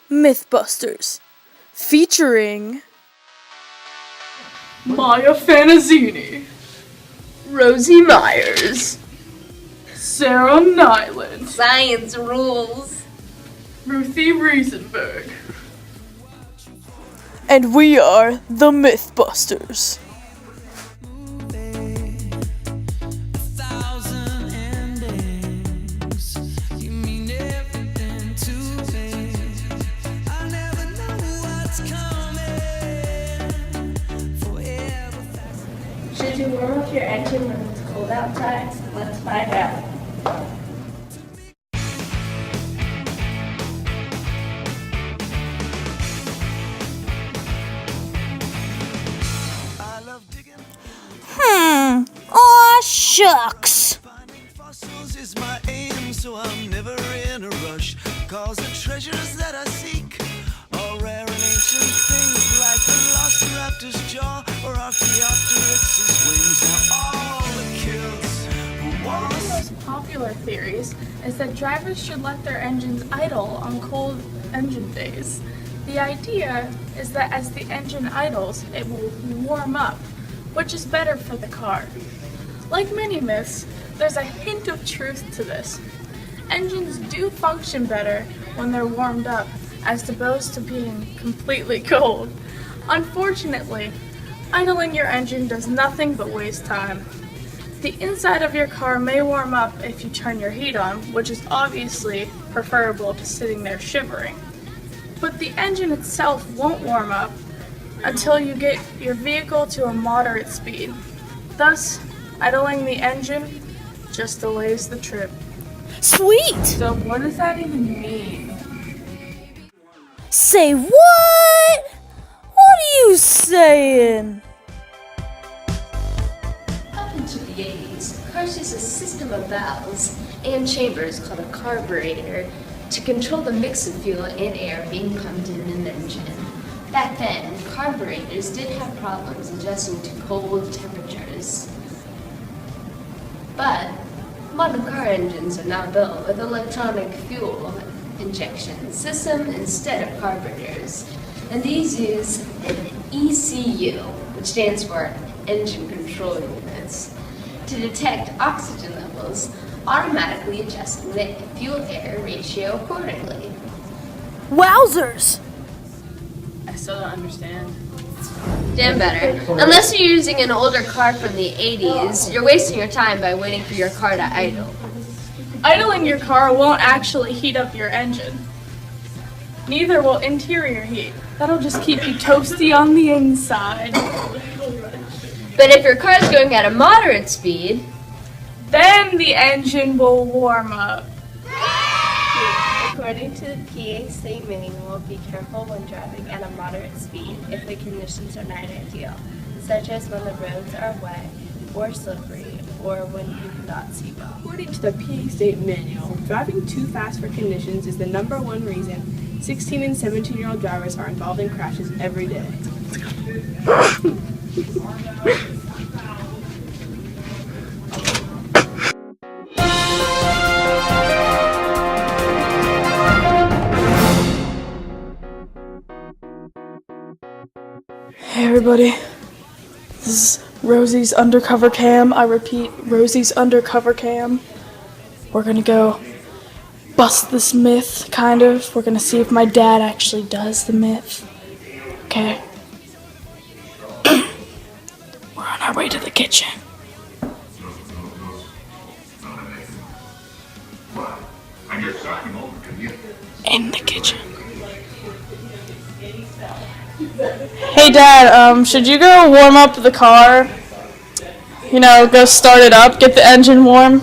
Mythbusters, featuring Maya Fanazzini, Rosie Myers, Sarah Nyland, Science Rules, Ruthie Riesenberg. and we are the Mythbusters. Should you warm up your engine when it's cold outside? Let's find out. Aw, shucks. Fossils is my aim, so I'm never in a rush. Cause the treasures that I seek are rare and ancient things, like the velociraptor's jaw or Archaeopteryx's wings. Now all the kids who One of the want most popular theories is that drivers should let their engines idle on cold engine days. The idea is that as the engine idles, it will warm up, which is better for the car. Like many myths, there's a hint of truth to this. Engines do function better when they're warmed up, as opposed to being completely cold. Unfortunately, idling your engine does nothing but waste time. The inside of your car may warm up if you turn your heat on, which is obviously preferable to sitting there shivering. But the engine itself won't warm up until you get your vehicle to a moderate speed. Thus, idling the engine just delays the trip. Sweet! So what does that even mean? Say what? What are you saying? Up into the 80s, cars used a system of valves and chambers called a carburetor to control the mix of fuel and air being pumped in an engine. Back then, carburetors did have problems adjusting to cold temperatures. But modern car engines are now built with electronic fuel injection system instead of carburetors. And these use an ECU, which stands for Engine Control Units, to detect oxygen levels, automatically adjusting the fuel-air ratio accordingly. Wowzers! I still don't understand. Damn better. Unless you're using an older car from the 80s, you're wasting your time by waiting for your car to idle. Idling your car won't actually heat up your engine. Neither will interior heat. That'll just keep you toasty on the inside. But if your car is going at a moderate speed, Then the engine will warm up. According to the PA State Manual, be careful when driving at a moderate speed if the conditions are not ideal, such as when the roads are wet or slippery or when you cannot see well. According to the PA State Manual, driving too fast for conditions is the #1 reason 16 and 17-year-old drivers are involved in crashes every day. Hey everybody, this is Rosie's undercover cam. I repeat, Rosie's undercover cam. We're gonna go bust this myth, kind of. We're gonna see if my dad actually does the myth. Okay. We're on our way to the kitchen. In the kitchen. Hey Dad, should you go warm up the car? You know, go start it up, get the engine warm.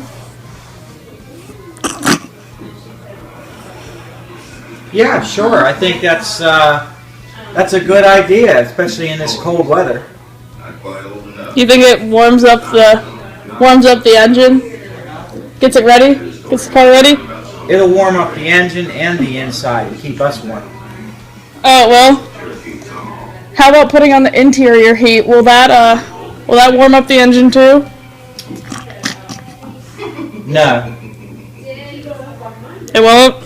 Yeah, sure. I think that's a good idea, especially in this cold weather. You think it warms up the engine? Gets it ready? Gets the car ready? It'll warm up the engine and the inside to keep us warm. Oh well. How about putting on the interior heat? Will that warm up the engine too? No. It won't?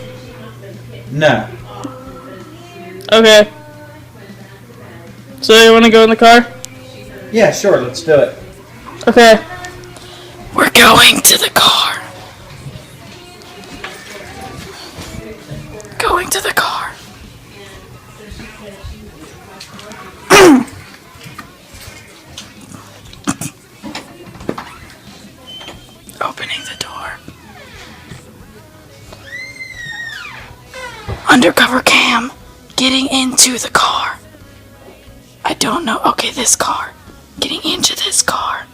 No. Okay. So you want to go in the car? Yeah, sure. Let's do it. Okay. We're going to the car. Going to the car. Opening the door. Undercover cam. Getting into the car. I don't know. Okay, this car. Getting into this car.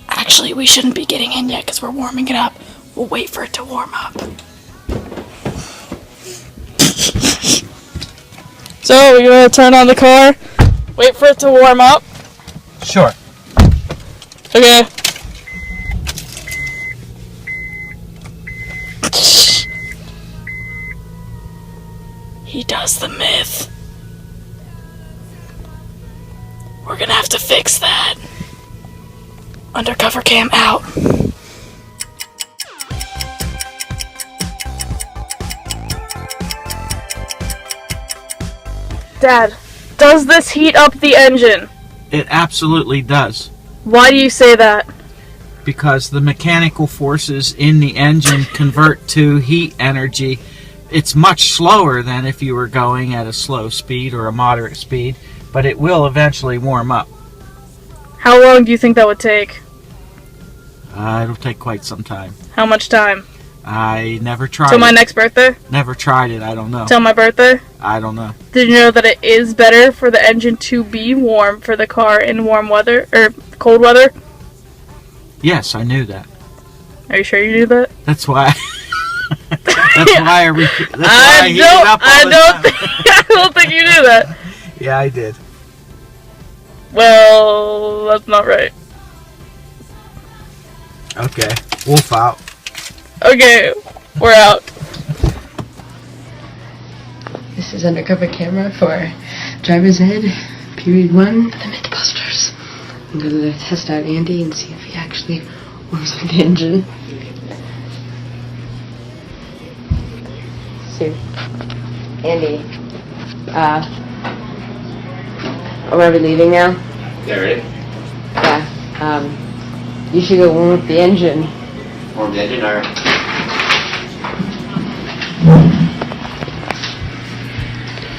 Actually, we shouldn't be getting in yet because we're warming it up. We'll wait for it to warm up. So, we're going to turn on the car. Wait for it to warm up. Sure. Okay. He does the myth. We're gonna have to fix that. Undercover cam out. Dad, does this heat up the engine? It absolutely does. Why do you say that? Because the mechanical forces in the engine convert to heat energy. It's much slower than if you were going at a slow speed or a moderate speed, but it will eventually warm up. How long do you think that would take? It'll take quite some time. How much time? I never tried Till my it. next birthday? Never tried it. I don't know. Till my birthday? I don't know. Did you know that it is better for the engine to be warm for the car in warm weather, or cold weather? Yes, I knew that. Are you sure you knew that? That's why. That's why I repeat. That's why I heat it up all I the don't time. think I don't think you knew that. Yeah, I did. Well, that's not right. Okay, wolf out. Okay, we're out. This is undercover camera for driver's ed, period 1, the Mythbusters. I'm gonna test out Andy and see if he actually warms up the engine. So, Andy, are we leaving now? Yeah, ready? Yeah, you should go warm up the engine. Warm the engine, or?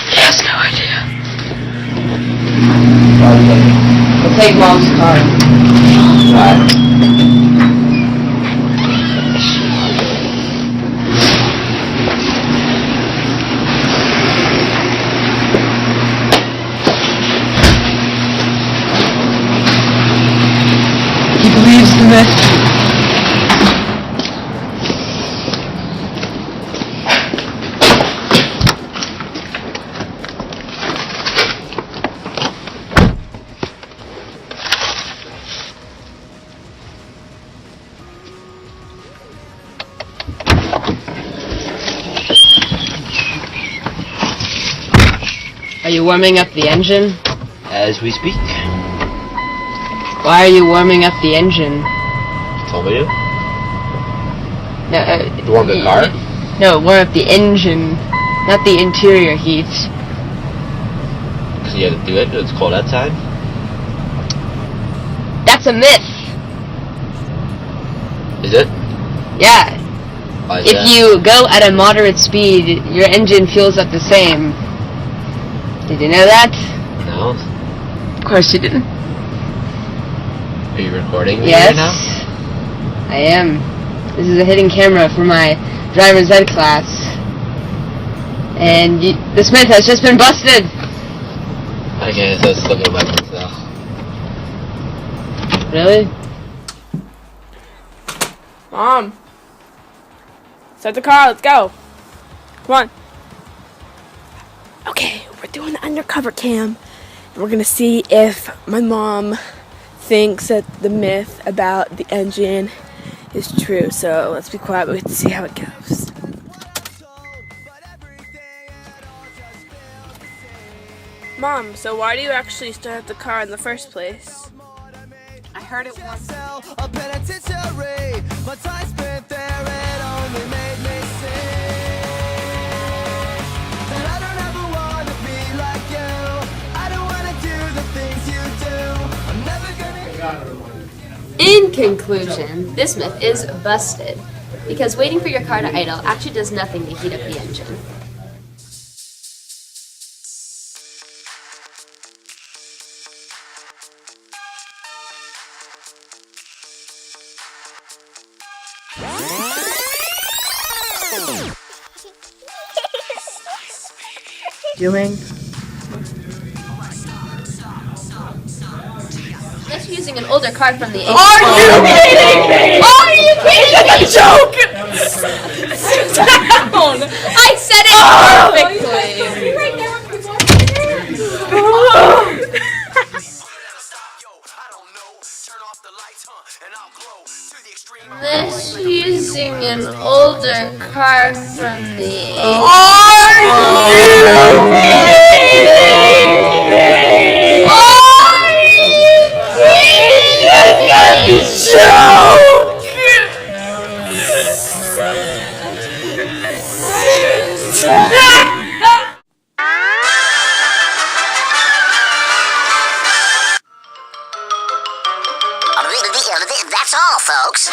He has no idea. We'll take Mom's car. He believes the myth. Are you warming up the engine? As we speak. Why are you warming up the engine? Told me to. No, To warm the car? No, warm up the engine, not the interior heat. Because you have to do it when it's cold outside. That's a myth. Is it? Yeah. Why is If that? you go at a moderate speed, your engine fuels up the same. Did you know that? No. Of course you didn't. Are you recording me Yes. right now? I am. This is a hidden camera for my driver's ed class. And this myth has just been busted. Okay, so it's still good weapons though. Really? Mom. Start the car, let's go. Come on. Okay, we're doing the undercover cam, and we're gonna see if my mom thinks that the myth about the engine is true. So let's be quiet, but we have to see how it goes. Mom, so why do you actually start the car in the first place? I heard it once. A penitentiary. My time spent there, it only made me sick. And I don't ever want to Conclusion. This myth is busted, because waiting for your car to idle actually does nothing to heat up the engine. Doing? Just using an older car from the Are you kidding me? Are you kidding me? A joke! Sit down! I said it perfectly! This using an older car from the That's all, folks.